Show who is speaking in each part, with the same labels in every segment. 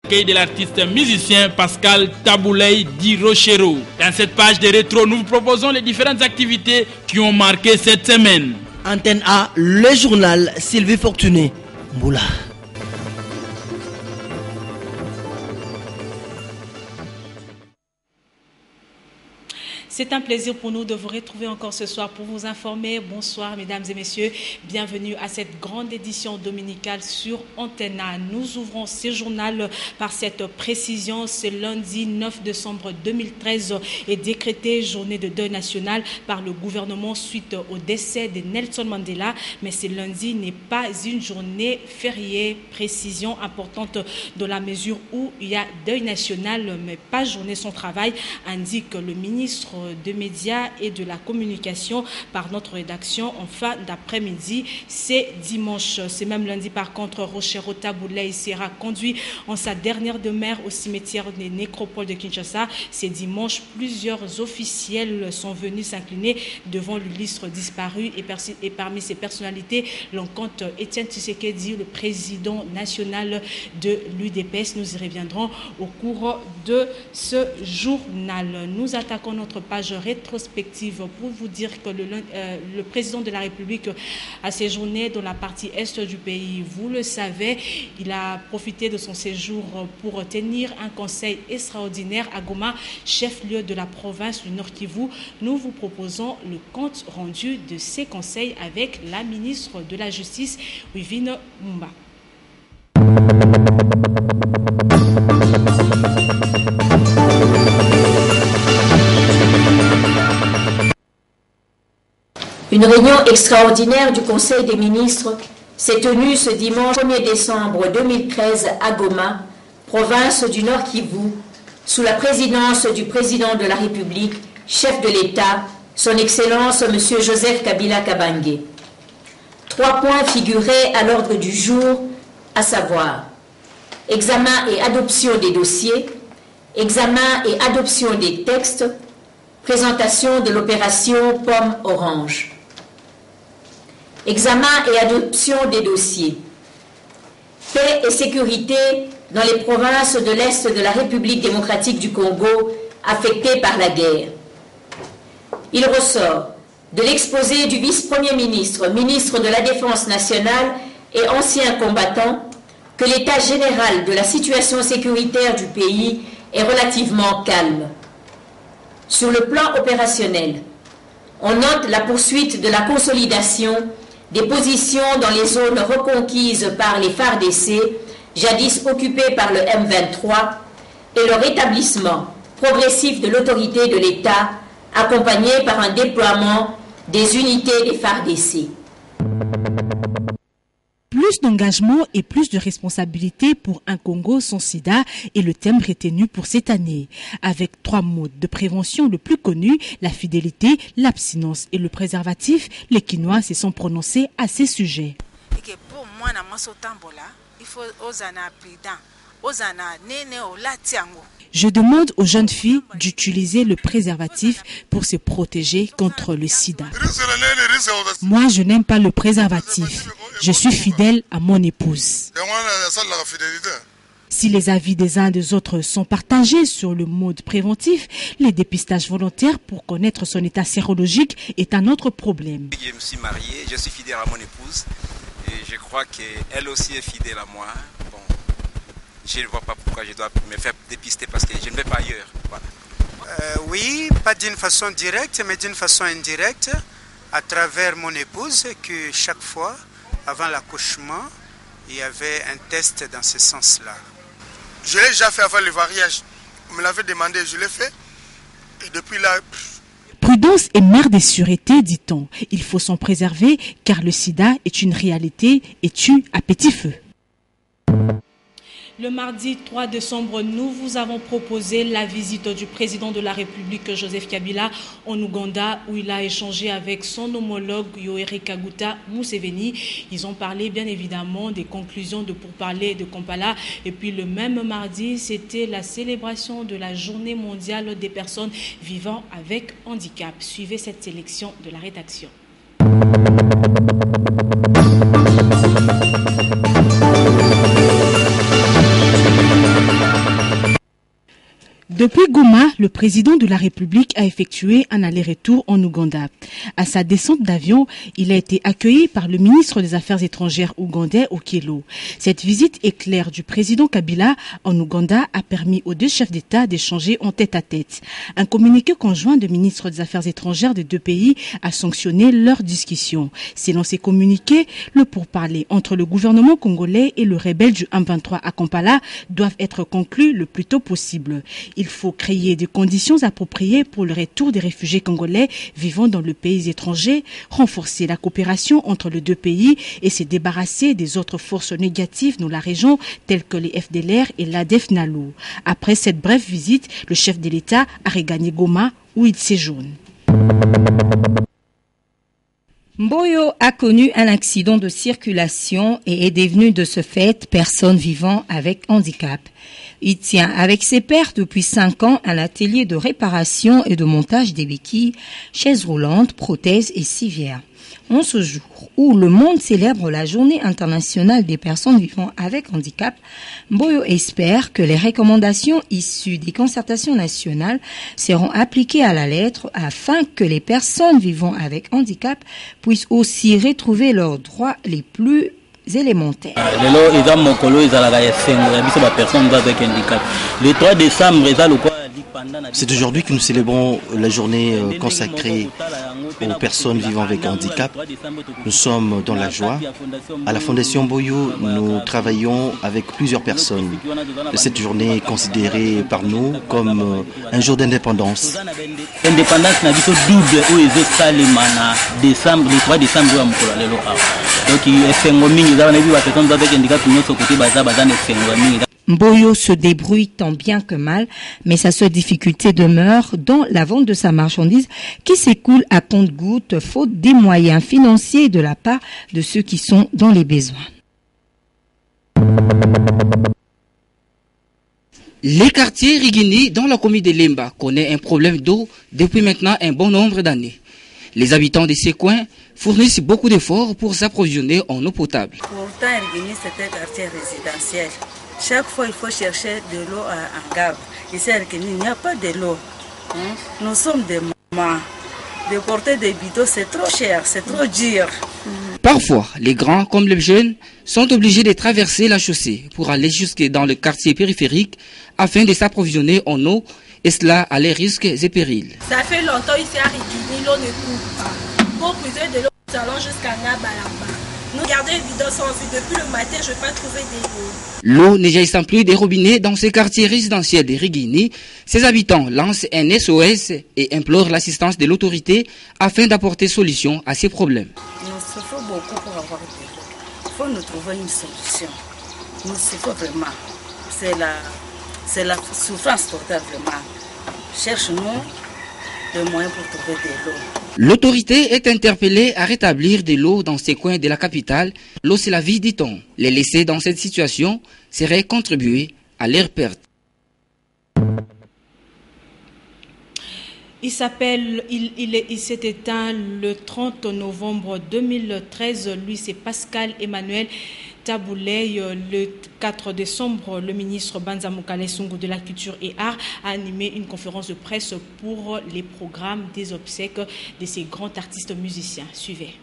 Speaker 1: recueil de l'artiste musicien Pascal Taboulay Di Rochero. Dans cette page de rétro, nous vous proposons les différentes activités qui ont marqué cette semaine.
Speaker 2: Antenne A, le journal Sylvie Fortuné. Moula.
Speaker 3: C'est un plaisir pour nous de vous retrouver encore ce soir pour vous informer. Bonsoir mesdames et messieurs, bienvenue à cette grande édition dominicale sur Antenne A. Nous ouvrons ce journal par cette précision. Ce lundi 9 décembre 2013 est décrété journée de deuil national par le gouvernement suite au décès de Nelson Mandela. Mais ce lundi n'est pas une journée fériée. Précision importante dans la mesure où il y a deuil national mais pas journée sans travail, indique le ministre de médias et de la communication par notre rédaction en fin d'après-midi. C'est dimanche. C'est même lundi par contre, Rochero Taboulay sera conduit en sa dernière demeure au cimetière des nécropoles de Kinshasa. C'est dimanche. Plusieurs officiels sont venus s'incliner devant l'illustre disparu et parmi ces personnalités, l'on compte Étienne Tshisekedi, le président national de l'UDPS. Nous y reviendrons au cours de ce journal. Nous attaquons notre page rétrospective pour vous dire que le président de la République a séjourné dans la partie est du pays. Vous le savez, il a profité de son séjour pour tenir un conseil extraordinaire à Goma, chef-lieu de la province du Nord Kivu. Nous vous proposons le compte rendu de ces conseils avec la ministre de la Justice, Wivine Mumba.
Speaker 4: Une réunion extraordinaire du Conseil des ministres s'est tenue ce dimanche 1er décembre 2013 à Goma, province du Nord Kivu, sous la présidence du président de la République, chef de l'État, son Excellence M. Joseph Kabila Kabange. 3 points figuraient à l'ordre du jour, à savoir examen et adoption des dossiers, examen et adoption des textes, présentation de l'opération Pomme-Orange. Examen et adoption des dossiers. Paix et sécurité dans les provinces de l'Est de la République démocratique du Congo affectées par la guerre. Il ressort de l'exposé du vice-premier ministre, ministre de la Défense nationale et ancien combattant, que l'état général de la situation sécuritaire du pays est relativement calme. Sur le plan opérationnel, on note la poursuite de la consolidation des positions dans les zones reconquises par les FARDC, jadis occupées par le M23, et le rétablissement progressif de l'autorité de l'État, accompagné par un déploiement des unités des FARDC.
Speaker 3: Plus d'engagement et plus de responsabilité pour un Congo sans sida est le thème retenu pour cette année. Avec 3 modes de prévention le plus connus, la fidélité, l'abstinence et le préservatif, les Kinois se sont prononcés à ces sujets.
Speaker 5: Pour moi, il faut
Speaker 3: Je demande aux jeunes filles d'utiliser le préservatif pour se protéger contre le sida. Moi, je n'aime pas le préservatif. Je suis fidèle à mon épouse. Si les avis des uns et des autres sont partagés sur le mode préventif, les dépistages volontaires pour connaître son état sérologique est un autre problème.
Speaker 6: Je me suis marié, je suis fidèle à mon épouse et je crois qu'elle aussi est fidèle à moi. Bon, je ne vois pas pourquoi je dois me faire dépister parce que je ne vais pas ailleurs. Voilà.
Speaker 7: Oui, pas d'une façon directe, mais d'une façon indirecte, à travers mon épouse, que chaque fois, avant l'accouchement, il y avait un test dans ce sens-là.
Speaker 8: Je l'ai déjà fait avant le mariage. On me l'avait demandé, je l'ai fait. Et depuis là...
Speaker 3: Prudence est mère des sûretés, dit-on. Il faut s'en préserver car le sida est une réalité et tue à petit feu. Le mardi 3 décembre, nous vous avons proposé la visite du président de la République, Joseph Kabila, en Ouganda, où il a échangé avec son homologue Yoweri Kaguta Museveni. Ils ont parlé bien évidemment des conclusions de pourparlers de Kampala. Et puis le même mardi, c'était la célébration de la Journée mondiale des personnes vivant avec handicap. Suivez cette sélection de la rédaction. Depuis Goma, le président de la République a effectué un aller-retour en Ouganda. À sa descente d'avion, il a été accueilli par le ministre des Affaires étrangères ougandais Okello. Cette visite éclair du président Kabila en Ouganda a permis aux deux chefs d'État d'échanger en tête-à-tête. Un communiqué conjoint de ministres des Affaires étrangères des deux pays a sanctionné leur discussion. Selon ces communiqués, le pourparler entre le gouvernement congolais et le rebelle du M23 à Kampala doivent être conclus le plus tôt possible. Il faut créer des conditions appropriées pour le retour des réfugiés congolais vivant dans le pays étranger, renforcer la coopération entre les deux pays et se débarrasser des autres forces négatives dans la région telles que les FDLR et l'ADF NALU. Après cette brève visite, le chef de l'État a regagné Goma où il séjourne.
Speaker 9: Mboyo a connu un accident de circulation et est devenu de ce fait personne vivant avec handicap. Il tient avec ses pairs depuis 5 ans un atelier de réparation et de montage des béquilles, chaises roulantes, prothèses et civières. En ce jour où le monde célèbre la Journée internationale des personnes vivant avec handicap, Mboyo espère que les recommandations issues des concertations nationales seront appliquées à la lettre afin que les personnes vivant avec handicap puissent aussi retrouver leurs droits les plus élémentaires.
Speaker 10: Le 3 décembre, c'est aujourd'hui que nous célébrons la journée consacrée aux personnes vivant avec handicap. Nous sommes dans la joie. À la Fondation Mboyo, nous travaillons avec plusieurs personnes. Cette journée est considérée par nous comme un jour d'indépendance.
Speaker 9: Mboyo se débrouille tant bien que mal, mais sa seule difficulté demeure dans la vente de sa marchandise qui s'écoule à compte-gouttes faute des moyens financiers de la part de ceux qui sont dans les besoins.
Speaker 11: Les quartiers Rigini dans la commune de Lemba connaissent un problème d'eau depuis maintenant un bon nombre d'années. Les habitants de ces coins fournissent beaucoup d'efforts pour s'approvisionner en eau potable.
Speaker 12: Pourtant, Rigini, c'est un quartier résidentiel. Chaque fois, il faut chercher de l'eau en Gab. Ici, à Rigini, il n'y a pas de l'eau. Nous sommes des mamans. De porter des bidons, c'est trop cher, c'est trop dur.
Speaker 11: Parfois, les grands comme les jeunes sont obligés de traverser la chaussée pour aller jusque dans le quartier périphérique afin de s'approvisionner en eau, et cela à les risques et périls.
Speaker 13: Ça fait longtemps ici à Rigini, l'eau ne coule pas. Pour puiser de l'eau, nous allons jusqu'à Nabalamba. Nous gardons les bidons sans vue. Depuis le matin, je ne vais pas trouver de l'eau.
Speaker 11: L'eau ne jaillissant plus des robinets dans ces quartiers résidentiels de Rigini, ses habitants lancent un SOS et implorent l'assistance de l'autorité afin d'apporter solution à ces problèmes.
Speaker 12: Nous souffrons beaucoup pour avoir de l'eau. Il faut nous trouver une solution. Nous souffrons vraiment. C'est la souffrance totale vraiment. Cherche-nous des moyens pour trouver de l'eau.
Speaker 11: L'autorité est interpellée à rétablir de l'eau dans ces coins de la capitale. L'eau, c'est la vie, dit-on. Les laisser dans cette situation serait contribuer à leur perte.
Speaker 3: Il s'est éteint le 30 novembre 2013. Lui, c'est Pascal Emmanuel Tabouley. Le 4 décembre, le ministre Banza Mokale Songo de la Culture et Arts a animé une conférence de presse pour les programmes des obsèques de ces grands artistes musiciens. Suivez.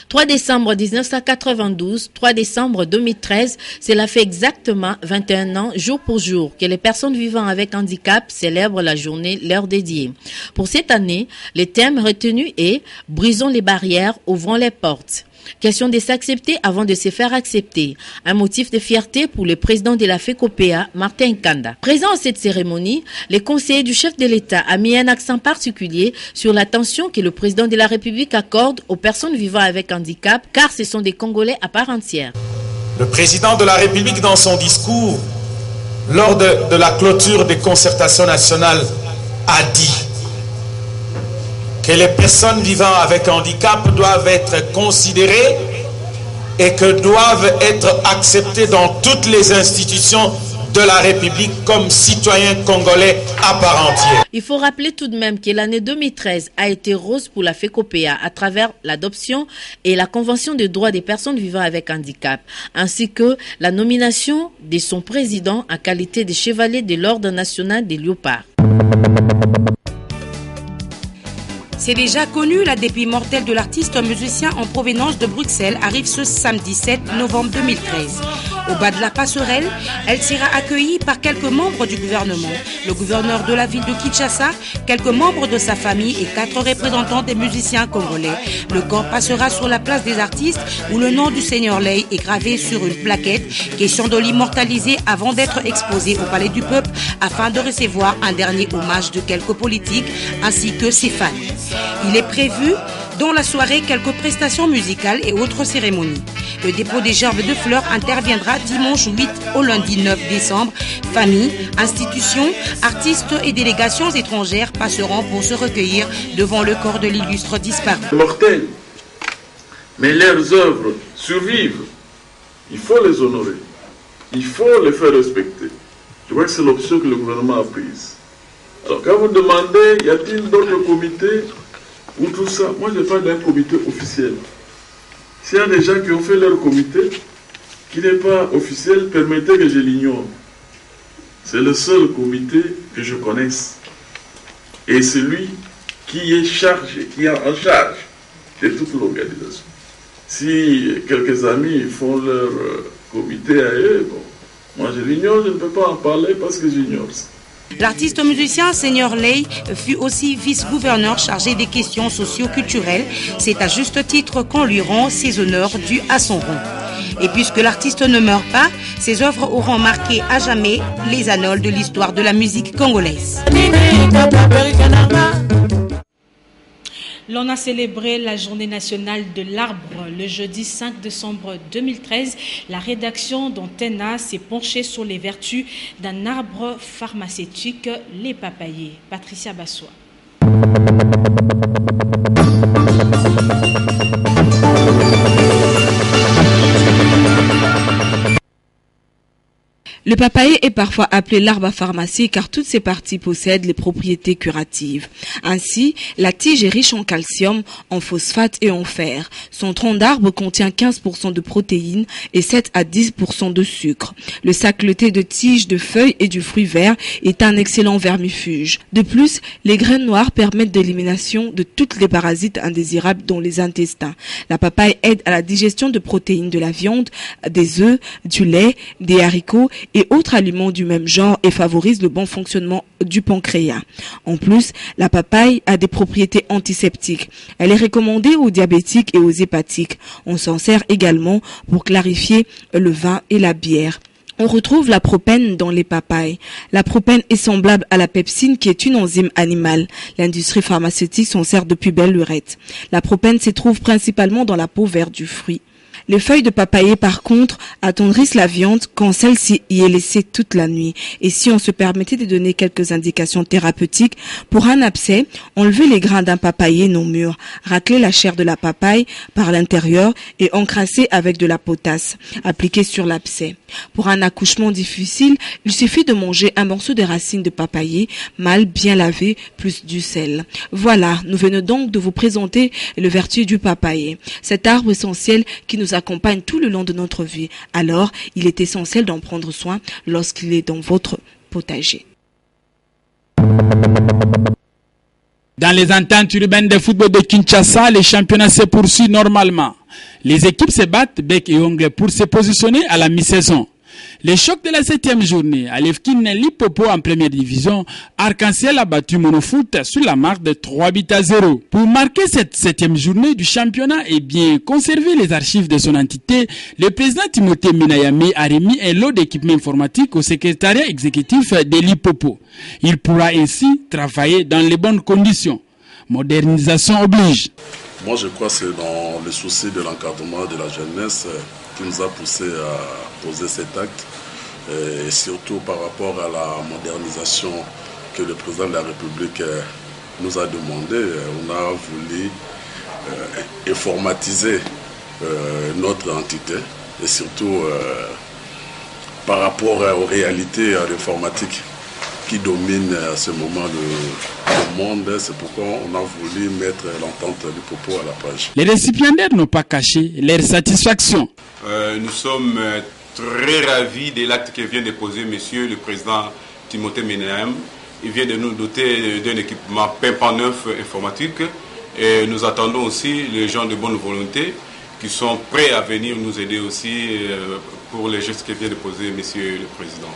Speaker 14: 3 décembre 1992, 3 décembre 2013, cela fait exactement 21 ans, jour pour jour, que les personnes vivant avec handicap célèbrent la journée leur dédiée. Pour cette année, le thème retenu est « Brisons les barrières, ouvrons les portes ». Question de s'accepter avant de se faire accepter. Un motif de fierté pour le président de la FECOPEA, Martin Kanda. Présent à cette cérémonie, le conseiller du chef de l'État a mis un accent particulier sur l'attention que le président de la République accorde aux personnes vivant avec handicap, car ce sont des Congolais à part entière.
Speaker 15: Le président de la République, dans son discours, lors de la clôture des concertations nationales, a dit que les personnes vivant avec handicap doivent être considérées et que doivent être acceptées dans toutes les institutions de la République comme citoyen congolais à part entière.
Speaker 14: Il faut rappeler tout de même que l'année 2013 a été rose pour la FECOPEA à travers l'adoption et la Convention des droits des personnes vivant avec handicap, ainsi que la nomination de son président en qualité de chevalier de l'Ordre national des léopards.
Speaker 16: C'est déjà connu, la dépit mortelle de l'artiste musicien en provenance de Bruxelles arrive ce samedi 7 novembre 2013. Au bas de la passerelle, elle sera accueillie par quelques membres du gouvernement, le gouverneur de la ville de Kinshasa, quelques membres de sa famille et 4 représentants des musiciens congolais. Le corps passera sur la place des artistes où le nom du Seigneur Lay est gravé sur une plaquette, question de l'immortaliser avant d'être exposé au Palais du Peuple afin de recevoir un dernier hommage de quelques politiques ainsi que ses fans. Il est prévu dans la soirée quelques prestations musicales et autres cérémonies. Le dépôt des gerbes de fleurs interviendra dimanche 8 au lundi 9 décembre. Familles, institutions, artistes et délégations étrangères passeront pour se recueillir devant le corps de l'illustre disparu.
Speaker 17: Mortels, mais leurs œuvres survivent. Il faut les honorer. Il faut les faire respecter. Je crois que c'est l'option que le gouvernement a prise. Alors quand vous demandez, y a-t-il d'autres comités ou tout ça? Moi je parle d'un comité officiel. S'il y a des gens qui ont fait leur comité, qui n'est pas officiel, permettez que je l'ignore. C'est le seul comité que je connaisse. Et c'est lui qui est chargé, qui est en charge de toute l'organisation. Si quelques amis font leur comité à eux, bon, moi je l'ignore, je ne peux pas en parler parce que j'ignore ça.
Speaker 16: L'artiste musicien Seigneur Lay fut aussi vice-gouverneur chargé des questions socio-culturelles. C'est à juste titre qu'on lui rend ses honneurs dus à son rang. Et puisque l'artiste ne meurt pas, ses œuvres auront marqué à jamais les annales de l'histoire de la musique congolaise.
Speaker 3: L'on a célébré la journée nationale de l'arbre le jeudi 5 décembre 2013. La rédaction d'Antena s'est penchée sur les vertus d'un arbre pharmaceutique, les papayers. Patricia Bassois.
Speaker 18: Le papayer est parfois appelé l'arbre à pharmacie car toutes ses parties possèdent les propriétés curatives. Ainsi, la tige est riche en calcium, en phosphate et en fer. Son tronc d'arbre contient 15% de protéines et 7 à 10% de sucre. Le sacleté de tige, de feuilles et du fruit vert est un excellent vermifuge. De plus, les graines noires permettent l'élimination de toutes les parasites indésirables dans les intestins. La papaye aide à la digestion de protéines de la viande, des œufs, du lait, des haricots et autres aliments du même genre et favorise le bon fonctionnement du pancréas. En plus, la papaye a des propriétés antiseptiques. Elle est recommandée aux diabétiques et aux hépatiques. On s'en sert également pour clarifier le vin et la bière. On retrouve la propène dans les papayes. La propène est semblable à la pepsine qui est une enzyme animale. L'industrie pharmaceutique s'en sert depuis belle lurette. La propène se trouve principalement dans la peau verte du fruit. Les feuilles de papayer, par contre, attendrissent la viande quand celle-ci y est laissée toute la nuit. Et si on se permettait de donner quelques indications thérapeutiques, pour un abcès, enlever les grains d'un papayer non mûr, racler la chair de la papaye par l'intérieur et encrasser avec de la potasse, appliquer sur l'abcès. Pour un accouchement difficile, il suffit de manger un morceau de racines de papayer, mal bien lavé, plus du sel. Voilà, nous venons donc de vous présenter le vertu du papayer. Cet arbre essentiel qui nous accompagne tout le long de notre vie. Alors, il est essentiel d'en prendre soin lorsqu'il est dans votre potager.
Speaker 1: Dans les ententes urbaines de football de Kinshasa, les championnats se poursuivent normalement. Les équipes se battent bec et ongles pour se positionner à la mi-saison. Les chocs de la 7e journée, à Lefkin Lipopo en première division, Arc-en-Ciel a battu Monofoot sur la marque de 3-0. Pour marquer cette 7e journée du championnat et bien conserver les archives de son entité, le président Timothée Minayami a remis un lot d'équipements informatiques au secrétariat exécutif de Lipopo. Il pourra ainsi travailler dans les bonnes conditions. Modernisation oblige.
Speaker 19: Moi je crois que c'est dans le souci de l'encadrement de la jeunesse qui nous a poussé à poser cet acte et surtout par rapport à la modernisation que le président de la République nous a demandé. On a voulu informatiser notre entité et surtout par rapport aux réalités de l'informatique qui dominent à ce moment le monde. C'est pourquoi on a voulu mettre l'entente du propos à la page.
Speaker 1: Les récipiendaires n'ont pas caché leur satisfaction.
Speaker 20: Nous sommes très ravis de l'acte que vient de poser Monsieur le Président Timothée Menahem. Il vient de nous doter d'un équipement pimpant neuf informatique. Et nous attendons aussi les gens de bonne volonté qui sont prêts à venir nous aider aussi pour les gestes que vient de poser Monsieur le Président.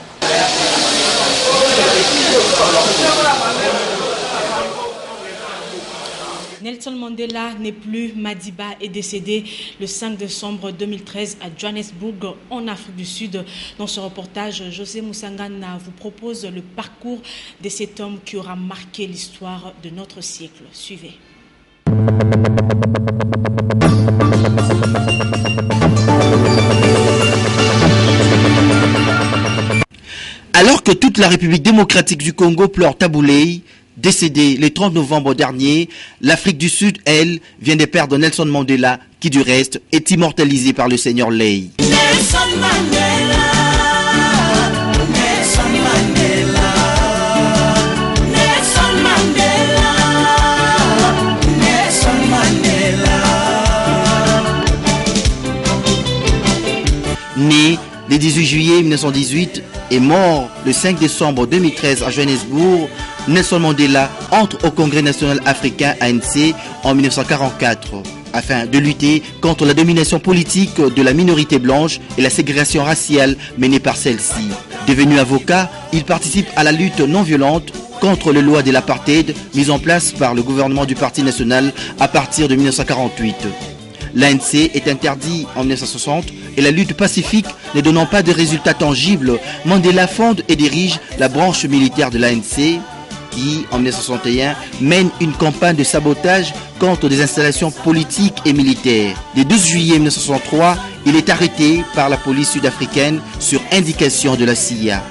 Speaker 3: Nelson Mandela n'est plus. Madiba est décédé le 5 décembre 2013 à Johannesburg, en Afrique du Sud. Dans ce reportage, José Moussangana vous propose le parcours de cet homme qui aura marqué l'histoire de notre siècle. Suivez.
Speaker 10: Alors que toute la République démocratique du Congo pleure Tabouley, décédé le 30 novembre dernier, l'Afrique du Sud, elle, vient de perdre Nelson Mandela, qui du reste est immortalisé par le Seigneur Lay.
Speaker 21: Nelson Mandela, Nelson Mandela, Nelson Mandela, Nelson Mandela.
Speaker 10: Né le 18 juillet 1918 et mort le 5 décembre 2013 à Johannesburg, Nelson Mandela entre au Congrès national africain ANC en 1944 afin de lutter contre la domination politique de la minorité blanche et la ségrégation raciale menée par celle-ci. Devenu avocat, il participe à la lutte non violente contre les lois de l'apartheid mises en place par le gouvernement du Parti national à partir de 1948. L'ANC est interdit en 1960 et la lutte pacifique ne donnant pas de résultats tangibles, Mandela fonde et dirige la branche militaire de l'ANC qui, en 1961, mène une campagne de sabotage contre des installations politiques et militaires. Le 12 juillet 1963, il est arrêté par la police sud-africaine sur indication de la CIA.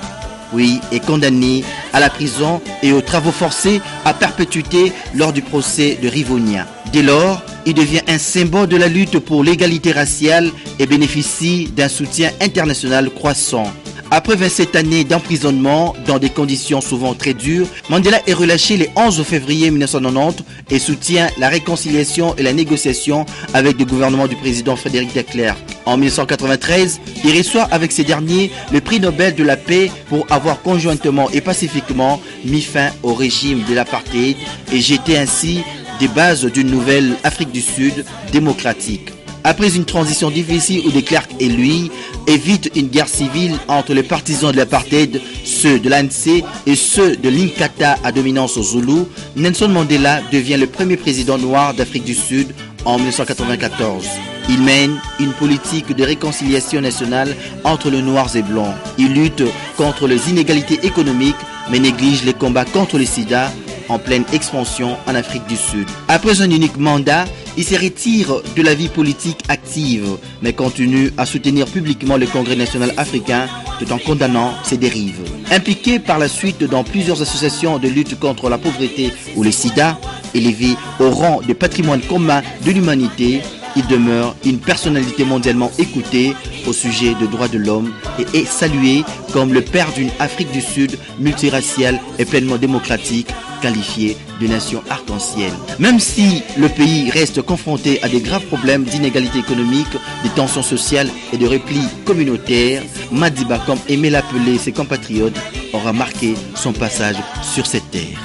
Speaker 10: Oui, est condamné à la prison et aux travaux forcés à perpétuité lors du procès de Rivonia. Dès lors, il devient un symbole de la lutte pour l'égalité raciale et bénéficie d'un soutien international croissant. Après 27 années d'emprisonnement dans des conditions souvent très dures, Mandela est relâché le 11 février 1990 et soutient la réconciliation et la négociation avec le gouvernement du président Frédéric de Klerk. En 1993, il reçoit avec ces derniers le prix Nobel de la paix pour avoir conjointement et pacifiquement mis fin au régime de l'apartheid et jeté ainsi des bases d'une nouvelle Afrique du Sud démocratique. Après une transition difficile où de Klerk et lui évite une guerre civile entre les partisans de l'apartheid, ceux de l'ANC et ceux de l'Inkatha à dominance zoulou, Nelson Mandela devient le premier président noir d'Afrique du Sud en 1994. Il mène une politique de réconciliation nationale entre les noirs et blancs. Il lutte contre les inégalités économiques mais néglige les combats contre le sida en pleine expansion en Afrique du Sud. Après un unique mandat, il se retire de la vie politique active, mais continue à soutenir publiquement le Congrès national africain tout en condamnant ses dérives. Impliqué par la suite dans plusieurs associations de lutte contre la pauvreté ou le sida, élevé au rang de patrimoine commun de l'humanité, il demeure une personnalité mondialement écoutée au sujet des droits de l'homme et est salué comme le père d'une Afrique du Sud multiraciale et pleinement démocratique, qualifiée de nation arc-en-ciel. Même si le pays reste confronté à des graves problèmes d'inégalité économique, de tensions sociales et de repli communautaire, Madiba, comme aimait l'appeler ses compatriotes, aura marqué son passage sur cette terre.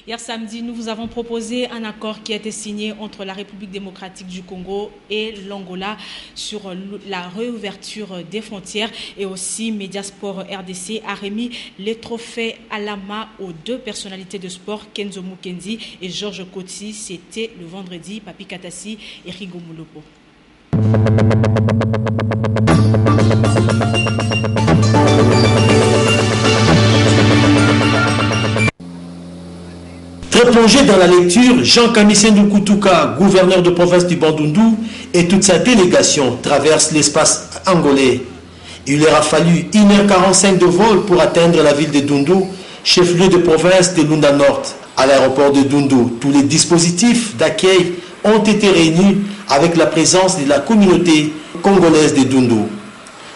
Speaker 3: Hier samedi, nous vous avons proposé un accord qui a été signé entre la République démocratique du Congo et l'Angola sur la réouverture des frontières, et aussi Mediasport RDC a remis les trophées Alama aux deux personnalités de sport, Kenzo Mukendi et Georges Koti. C'était le vendredi. Papi Katassi et Rigo Moulopo.
Speaker 22: Très plongé dans la lecture, Jean Kamisendou Kutuka, gouverneur de province du Bandundu, et toute sa délégation traversent l'espace angolais. Il leur a fallu 1h45 de vol pour atteindre la ville de Dundu, chef-lieu de province de Lunda Nord. À l'aéroport de Dundu, tous les dispositifs d'accueil ont été réunis avec la présence de la communauté congolaise de Dundu.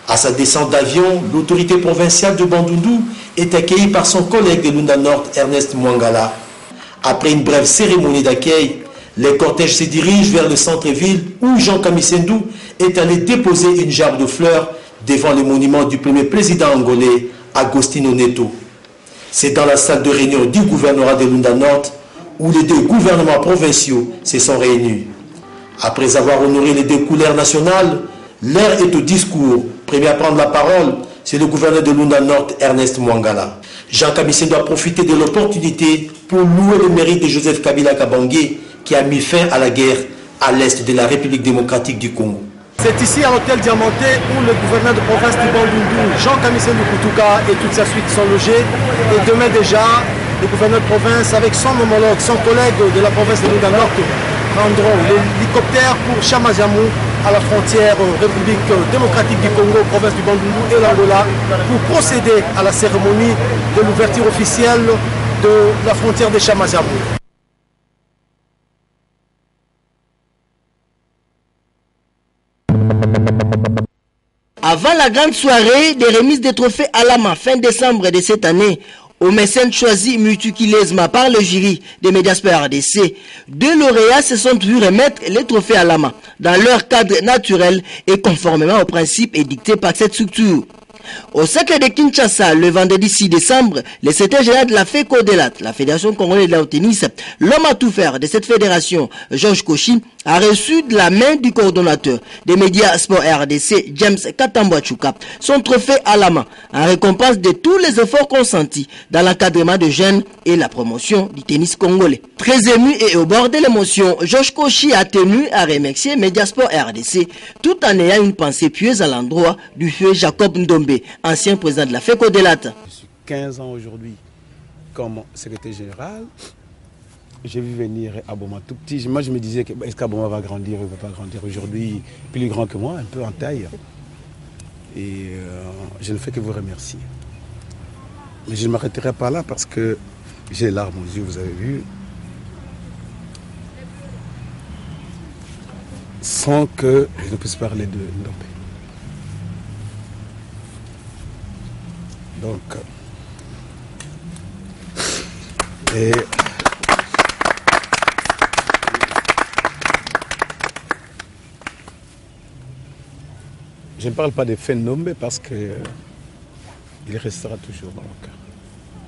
Speaker 22: À sa descente d'avion, l'autorité provinciale de Bandundu est accueillie par son collègue de Lunda Nord, Ernest Mwangala. Après une brève cérémonie d'accueil, les cortèges se dirigent vers le centre-ville où Jean Kamissendu est allé déposer une gerbe de fleurs devant le monument du premier président angolais, Agostinho Neto. C'est dans la salle de réunion du gouvernorat de Lunda Nord où les deux gouvernements provinciaux se sont réunis. Après avoir honoré les deux couleurs nationales, l'heure est au discours. Premier à prendre la parole, c'est le gouverneur de Lunda Nord, Ernest Mwangala. Jean Kamissendu doit profiter de l'opportunité pour louer le mérite de Joseph Kabila Kabange qui a mis fin à la guerre à l'est de la République démocratique du Congo.
Speaker 2: C'est ici à l'hôtel Diamanté où le gouverneur de province du Bandundu, Jean Kamissendu Kutuka et toute sa suite sont logés. Et demain déjà, le gouverneur de province avec son homologue, son collègue de la province de Lunda Nord prendront l'hélicoptère pour Chamazamou à la frontière République démocratique du Congo, province du Bandundu et l'Angola pour procéder à la cérémonie de l'ouverture officielle de la frontière de Chamazamou.
Speaker 4: Avant la grande soirée des remises des trophées Alama fin décembre de cette année, au mécène choisi multiculésement par le jury des Mediasport RDC, deux lauréats se sont vus remettre les trophées Alama dans leur cadre naturel et conformément aux principes édictés par cette structure. Au cercle de Kinshasa, le vendredi 6 décembre, le secrétaire général de la FECODELAT, la Fédération congolaise de la tennis, l'homme à tout faire de cette fédération, Georges Kochi, a reçu de la main du coordonnateur des médias sport RDC, James Katambouachouka, son trophée à la main, en récompense de tous les efforts consentis dans l'encadrement de jeunes et la promotion du tennis congolais. Très ému et au bord de l'émotion, Georges Kochi a tenu à remercier Mediasport RDC, tout en ayant une pensée pieuse à l'endroit du feu Jacob Ndombe, ancien président de la FECODELAT.
Speaker 23: Je suis 15 ans aujourd'hui comme secrétaire général. J'ai vu venir Aboma tout petit. Moi, je me disais, est-ce qu'Aboma va grandir ou ne va pas grandir? Aujourd'hui, plus grand que moi, un peu en taille. Et je ne fais que vous remercier. Mais je ne m'arrêterai pas là parce que j'ai les larmes aux yeux, vous avez vu. Sans que je ne puisse parler de Ndombe. Donc, je ne parle pas de Ndombe parce qu'il restera toujours dans le cœur.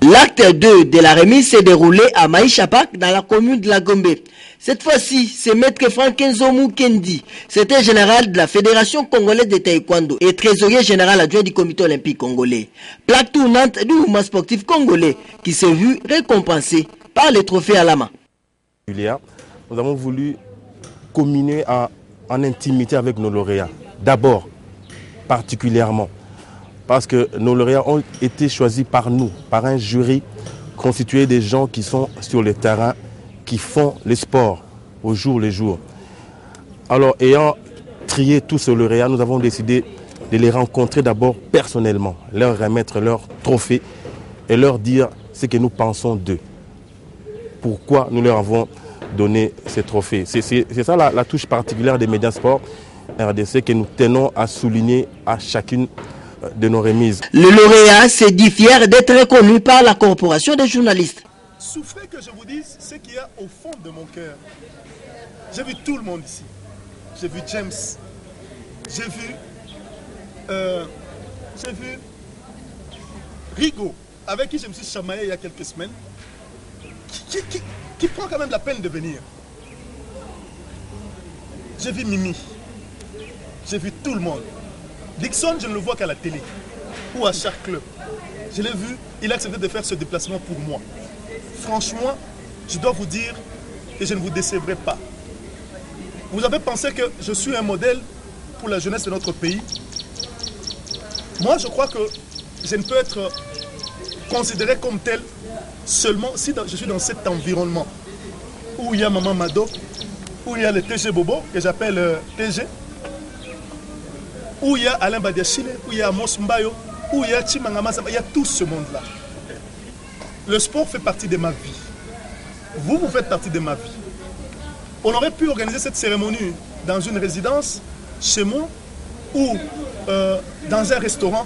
Speaker 4: L'acte 2 de la remise s'est déroulé à Maïchapak dans la commune de la Gombe. Cette fois-ci, c'est maître Frankenzo Mukendi, secrétaire général de la Fédération congolaise de taekwondo et trésorier général adjoint du comité olympique congolais. Plaque tournante du mouvement sportif congolais qui s'est vu récompensé par le trophée à la main.
Speaker 24: Nous avons voulu communier en intimité avec nos lauréats. D'abord, particulièrement, parce que nos lauréats ont été choisis par nous, par un jury constitué des gens qui sont sur le terrain, qui font les sports au jour le jour. Alors, ayant trié tous ces lauréats, nous avons décidé de les rencontrer d'abord personnellement, leur remettre leur trophée et leur dire ce que nous pensons d'eux. Pourquoi nous leur avons donné ces trophées. C'est ça la touche particulière des médias sport RDC que nous tenons à souligner à chacune de nos remises.
Speaker 4: Le lauréat s'est dit fier d'être reconnu par la corporation des journalistes.
Speaker 8: Souffrez que je vous dise ce qu'il y a au fond de mon cœur. J'ai vu tout le monde ici. J'ai vu James. J'ai vu Rigo, avec qui je me suis chamaillé il y a quelques semaines, qui prend quand même la peine de venir. J'ai vu Mimi. J'ai vu tout le monde. Dixon, je ne le vois qu'à la télé ou à chaque club. Je l'ai vu, il a accepté de faire ce déplacement pour moi. Franchement, je dois vous dire que je ne vous décevrai pas. Vous avez pensé que je suis un modèle pour la jeunesse de notre pays. Moi, je crois que je ne peux être considéré comme tel seulement si je suis dans cet environnement où il y a Maman Mado, où il y a le TG Bobo, que j'appelle TG, où il y a Alain Badiachile, où il y a Amos Mbayo, où il y a Chimangama, il y a tout ce monde-là. Le sport fait partie de ma vie. Vous faites partie de ma vie. On aurait pu organiser cette cérémonie dans une résidence, chez moi, ou dans un restaurant.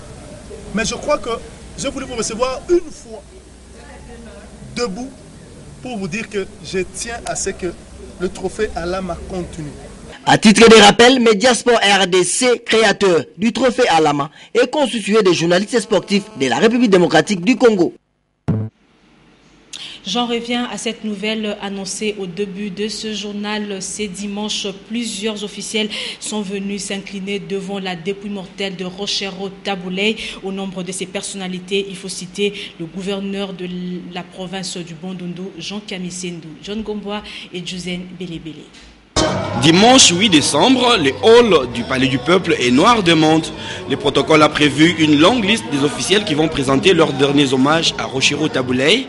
Speaker 8: Mais je crois que j'ai voulu vous recevoir une fois debout pour vous dire que je tiens à ce que le trophée Alama continue.
Speaker 4: À titre de rappel, Mediasport RDC, créateur du trophée Alama, est constitué de journalistes sportifs de la République démocratique du Congo.
Speaker 3: J'en reviens à cette nouvelle annoncée au début de ce journal. Ce dimanche, plusieurs officiels sont venus s'incliner devant la dépouille mortelle de Rochero Tabouley. Au nombre de ces personnalités, il faut citer le gouverneur de la province du Bandundu, Jean Kamisendou, John Gomboa et Juzen Belebele.
Speaker 5: Dimanche 8 décembre, le hall du Palais du Peuple est noir de monde. Le protocole a prévu une longue liste des officiels qui vont présenter leurs derniers hommages à Rochero Tabouley.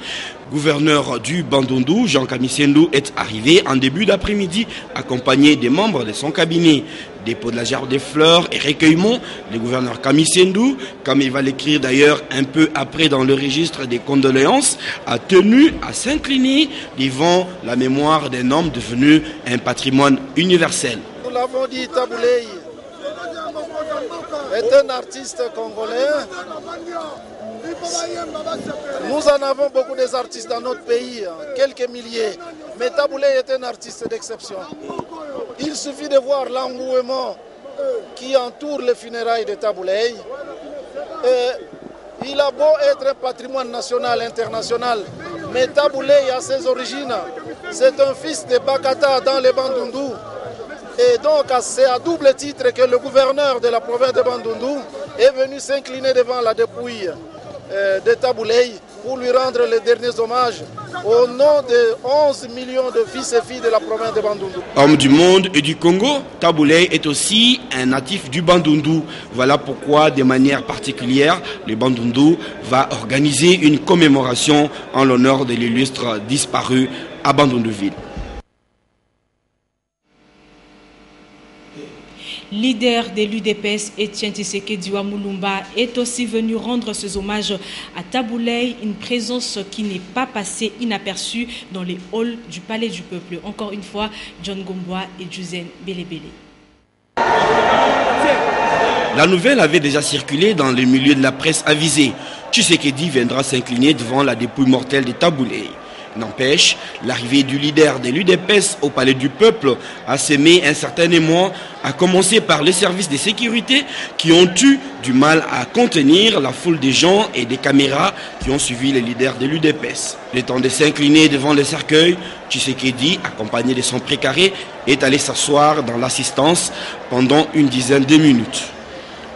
Speaker 5: Gouverneur du Bandundu, Jean Kamisendou, est arrivé en début d'après-midi accompagné des membres de son cabinet. Dépôt de la gerbe des fleurs et recueillement, le gouverneur Kamisendou, comme il va l'écrire d'ailleurs un peu après dans le registre des condoléances, a tenu à s'incliner devant la mémoire d'un homme devenu un patrimoine universel.
Speaker 6: Nous l'avons dit, Tabouley est un artiste congolais. Nous en avons beaucoup des artistes dans notre pays, quelques milliers. Mais Tabouley est un artiste d'exception. Il suffit de voir l'engouement qui entoure les funérailles de Tabouley. Il a beau être un patrimoine national, international, mais Tabouley a ses origines. C'est un fils de Bakata dans les Bandundu. Et donc c'est à double titre que le gouverneur de la province de Bandundu est venu s'incliner devant la dépouille de Tabouley pour lui rendre les derniers hommages au nom de 11 millions de fils et filles de la province de Bandundu.
Speaker 5: Homme du monde et du Congo, Tabouley est aussi un natif du Bandundu. Voilà pourquoi, de manière particulière, le Bandundu va organiser une commémoration en l'honneur de l'illustre disparu à Bandunduville.
Speaker 3: Leader de l'UDPS, Etienne Tshisekedi Mulumba, est aussi venu rendre ses hommages à Tabouley, une présence qui n'est pas passée inaperçue dans les halls du Palais du Peuple. Encore une fois, John Gomboa et Juzen Belebele.
Speaker 5: La nouvelle avait déjà circulé dans le milieu de la presse avisée. Tshisekedi viendra s'incliner devant la dépouille mortelle de Tabouley. N'empêche, l'arrivée du leader de l'UDPS au Palais du Peuple a sémé un certain émoi, à commencer par les services de sécurité qui ont eu du mal à contenir la foule des gens et des caméras qui ont suivi le leader de l'UDPS. Le temps de s'incliner devant le cercueil, Tshisekedi, accompagné de son précaré, est allé s'asseoir dans l'assistance pendant une dizaine de minutes.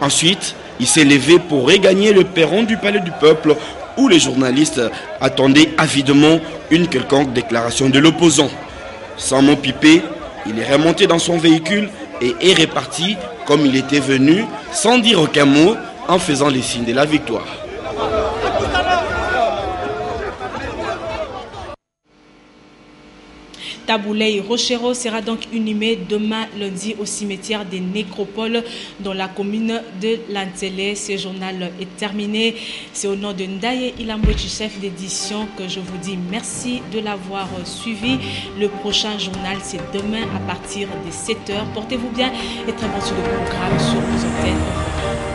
Speaker 5: Ensuite, il s'est levé pour regagner le perron du Palais du Peuple où les journalistes attendaient avidement une quelconque déclaration de l'opposant. Sans mot pipé, il est remonté dans son véhicule et est reparti comme il était venu, sans dire aucun mot, en faisant les signes de la victoire.
Speaker 3: Tabouley Rochero sera donc inhumé demain lundi au cimetière des Nécropoles dans la commune de Lantélé. Ce journal est terminé. C'est au nom de Ndaye Ilambouchi, chef d'édition, que je vous dis merci de l'avoir suivi. Le prochain journal, c'est demain à partir de 7h. Portez-vous bien et très bon sur le programme sur vos antennes.